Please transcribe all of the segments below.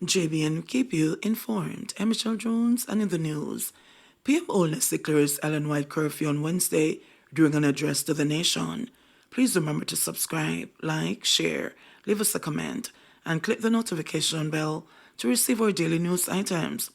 JBNN keep you informed. I'm Michelle Jones, and in the news, PM Holness declares island-wide curfew on Wednesday during an address to the nation. Please remember to subscribe, like, share, leave us a comment, and click the notification bell to receive our daily news items.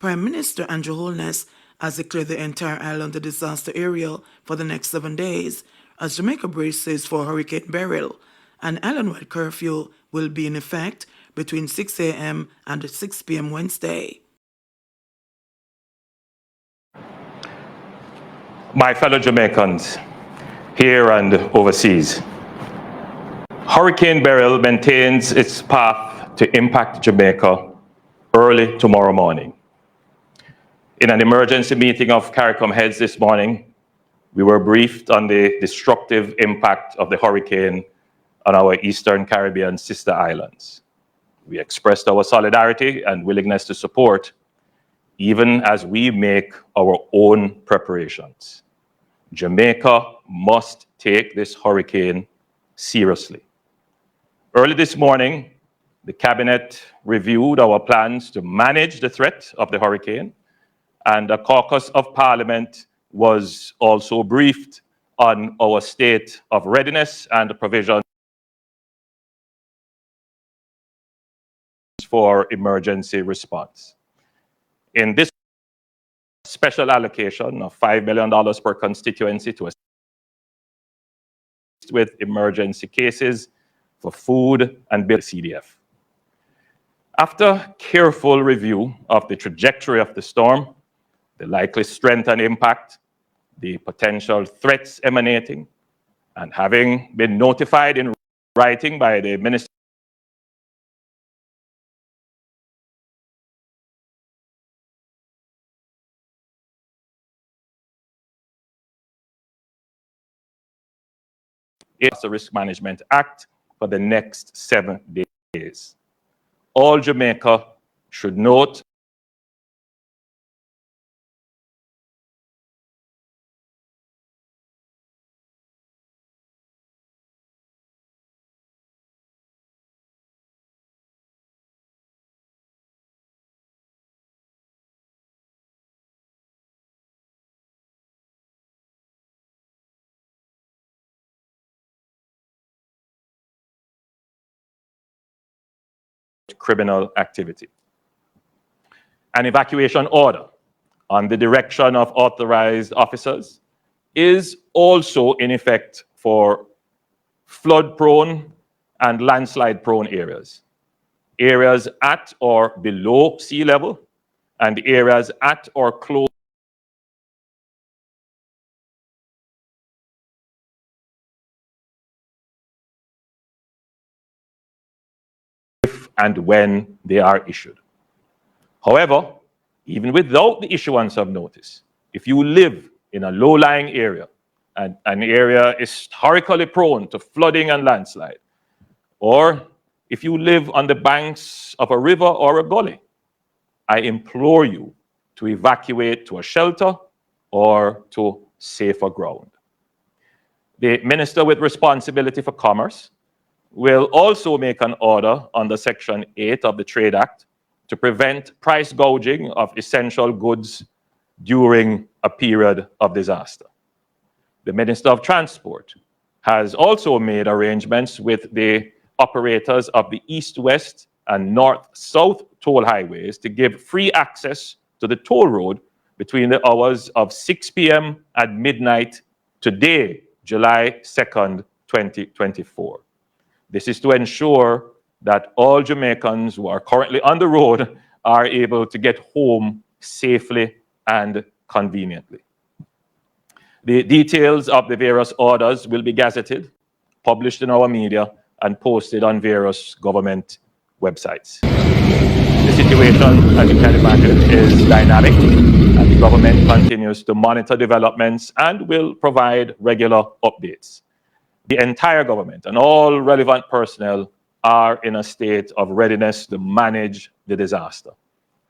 Prime Minister Andrew Holness has declared the entire island a disaster area for the next 7 days as Jamaica braces for Hurricane Beryl. An island-wide curfew will be in effect between 6 a.m. and 6 p.m. Wednesday. My fellow Jamaicans, here and overseas, Hurricane Beryl maintains its path to impact Jamaica early tomorrow morning. In an emergency meeting of CARICOM heads this morning, we were briefed on the destructive impact of the hurricane on our Eastern Caribbean sister islands. We expressed our solidarity and willingness to support, even as we make our own preparations. Jamaica must take this hurricane seriously. Early this morning, the Cabinet reviewed our plans to manage the threat of the hurricane, and a caucus of Parliament was also briefed on our state of readiness and the provisions for emergency response. In this special allocation of $5 million per constituency to assist with emergency cases for food and bill CDF. After careful review of the trajectory of the storm, the likely strength and impact, the potential threats emanating, and having been notified in writing by the Minister Disaster Risk Management Act for the next 7 days. All Jamaica should note criminal activity. An evacuation order on the direction of authorized officers is also in effect for flood-prone and landslide-prone areas, areas at or below sea level, and areas at or close if and when they are issued. However, even without the issuance of notice, if you live in a low-lying area and an area is historically prone to flooding and landslide, or if you live on the banks of a river or a gully, I implore you to evacuate to a shelter or to safer ground. The Minister with responsibility for commerce will also make an order under Section 8 of the Trade Act to prevent price gouging of essential goods during a period of disaster. The Minister of Transport has also made arrangements with the operators of the east-west and north-south toll highways to give free access to the toll road between the hours of 6 p.m. and midnight today, July 2nd, 2024. This is to ensure that all Jamaicans who are currently on the road are able to get home safely and conveniently. The details of the various orders will be gazetted, published in our media, and posted on various government websites. The situation, as you can imagine, is dynamic, and the government continues to monitor developments and will provide regular updates. The entire government and all relevant personnel are in a state of readiness to manage the disaster.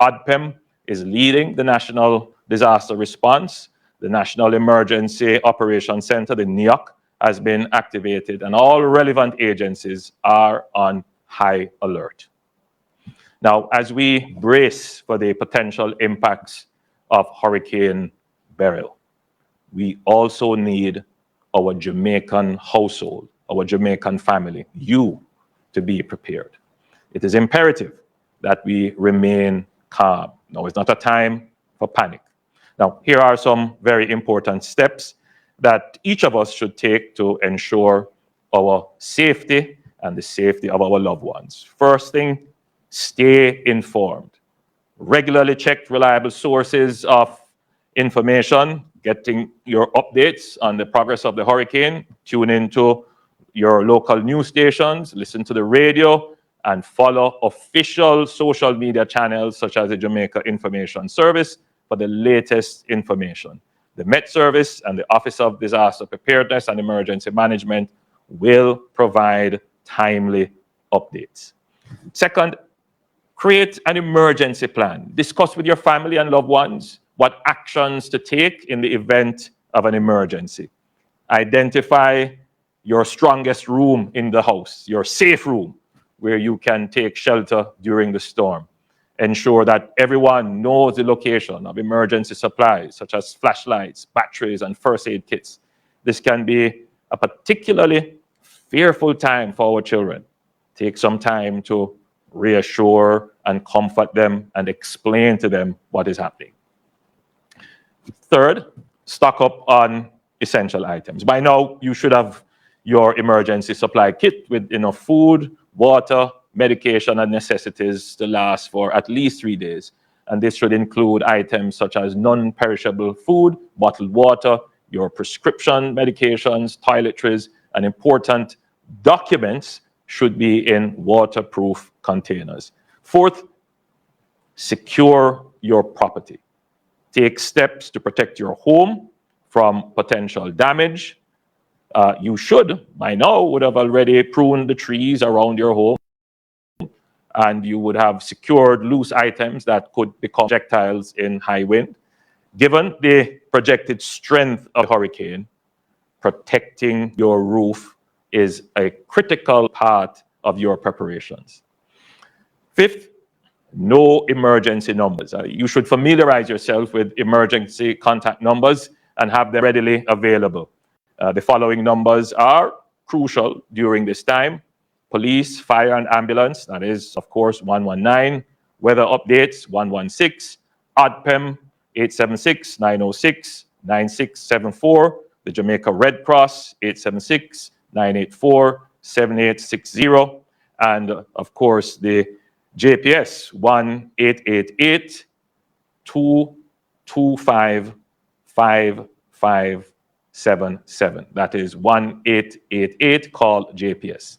ODPEM is leading the National Disaster Response. The National Emergency Operations Center, the NEOC, has been activated, and all relevant agencies are on high alert. Now, as we brace for the potential impacts of Hurricane Beryl, we also need our Jamaican household, our Jamaican family, you, to be prepared. It is imperative that we remain calm. Now, it's not a time for panic. Now, here are some very important steps that each of us should take to ensure our safety and the safety of our loved ones. First thing, stay informed. Regularly check reliable sources of information, getting your updates on the progress of the hurricane. Tune into your local news stations, listen to the radio, and follow official social media channels such as the Jamaica Information Service for the latest information. The Met Service and the Office of Disaster Preparedness and Emergency Management will provide timely updates. Second, create an emergency plan. Discuss with your family and loved ones what actions to take in the event of an emergency. Identify your strongest room in the house, your safe room, where you can take shelter during the storm. Ensure that everyone knows the location of emergency supplies, such as flashlights, batteries, and first aid kits. This can be a particularly fearful time for our children. Take some time to reassure and comfort them and explain to them what is happening. Third, stock up on essential items. By now, you should have your emergency supply kit with enough food, water, medication, and necessities to last for at least 3 days. And this should include items such as non-perishable food, bottled water, your prescription medications, toiletries, and important documents should be in waterproof containers. Fourth, secure your property. Take steps to protect your home from potential damage. You should, by now, would have already pruned the trees around your home, and you would have secured loose items that could become projectiles in high wind. Given the projected strength of the hurricane, protecting your roof is a critical part of your preparations. Fifth, know emergency numbers. You should familiarize yourself with emergency contact numbers and have them readily available. The following numbers are crucial during this time: police, fire, and ambulance, that is, of course, 119, weather updates, 116, ODPEM, 876-906-9674, the Jamaica Red Cross, 876-984-7860, and, of course, the JPS, 1-888-225-5577. That is 1-888, call JPS.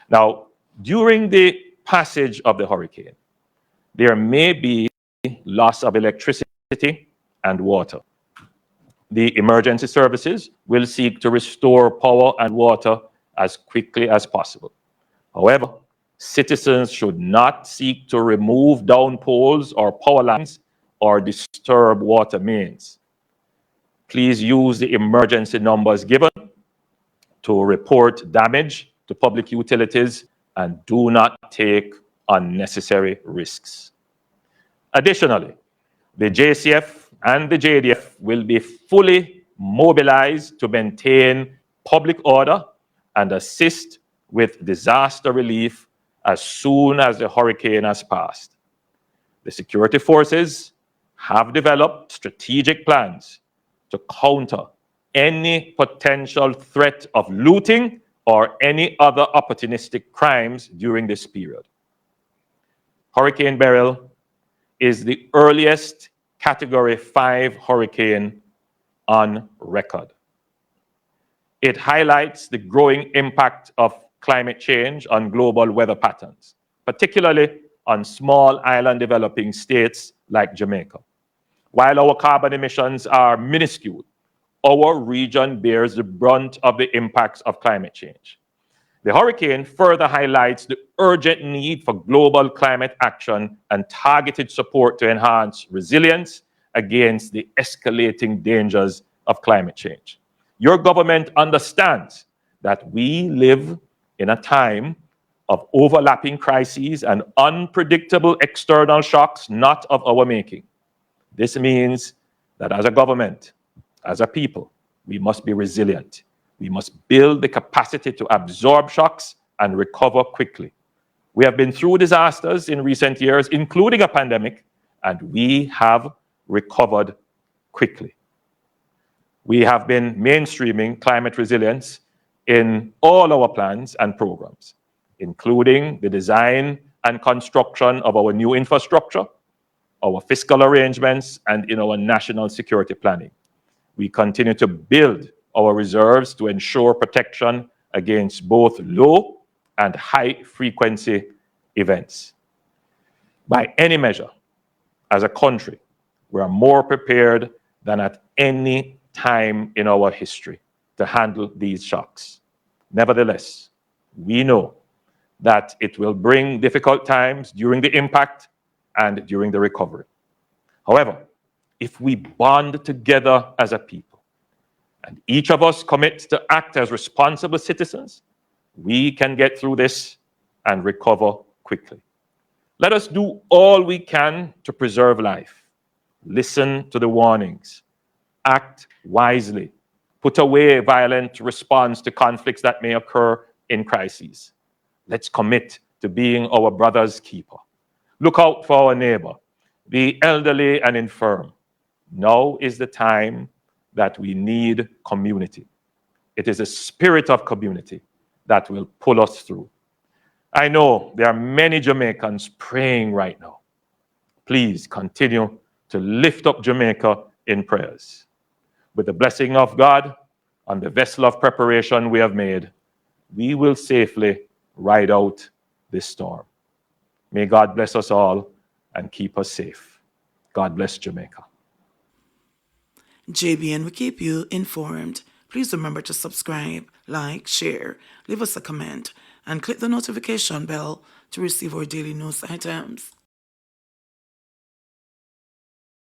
Now, during the passage of the hurricane, there may be loss of electricity and water. The emergency services will seek to restore power and water as quickly as possible. However, citizens should not seek to remove down poles or power lines or disturb water mains. Please use the emergency numbers given to report damage to public utilities and do not take unnecessary risks. Additionally, the JCF and the JDF will be fully mobilized to maintain public order and assist with disaster relief as soon as the hurricane has passed. The security forces have developed strategic plans to counter any potential threat of looting or any other opportunistic crimes during this period. Hurricane Beryl is the earliest Category 5 hurricane on record. It highlights the growing impact of climate change on global weather patterns, particularly on small island developing states like Jamaica. While our carbon emissions are minuscule, our region bears the brunt of the impacts of climate change. The hurricane further highlights the urgent need for global climate action and targeted support to enhance resilience against the escalating dangers of climate change. Your government understands that we live in a time of overlapping crises and unpredictable external shocks not of our making. This means that as a government, as a people, we must be resilient. We must build the capacity to absorb shocks and recover quickly. We have been through disasters in recent years, including a pandemic, and we have recovered quickly. We have been mainstreaming climate resilience in all our plans and programs, including the design and construction of our new infrastructure, our fiscal arrangements, and in our national security planning. We continue to build our reserves to ensure protection against both low and high frequency events. By any measure, as a country, we are more prepared than at any time in our history to handle these shocks. Nevertheless, we know that it will bring difficult times during the impact and during the recovery. However, if we bond together as a people and each of us commits to act as responsible citizens, we can get through this and recover quickly. Let us do all we can to preserve life. Listen to the warnings. Act wisely. Put away violent response to conflicts that may occur in crises. Let's commit to being our brother's keeper. Look out for our neighbor, the elderly and infirm. Now is the time that we need community. It is a spirit of community that will pull us through. I know there are many Jamaicans praying right now. Please continue to lift up Jamaica in prayers. With the blessing of God on the vessel of preparation we have made, we will safely ride out this storm. May God bless us all and keep us safe. God bless Jamaica. JBN will keep you informed. Please remember to subscribe, like, share, leave us a comment, and click the notification bell to receive our daily news items.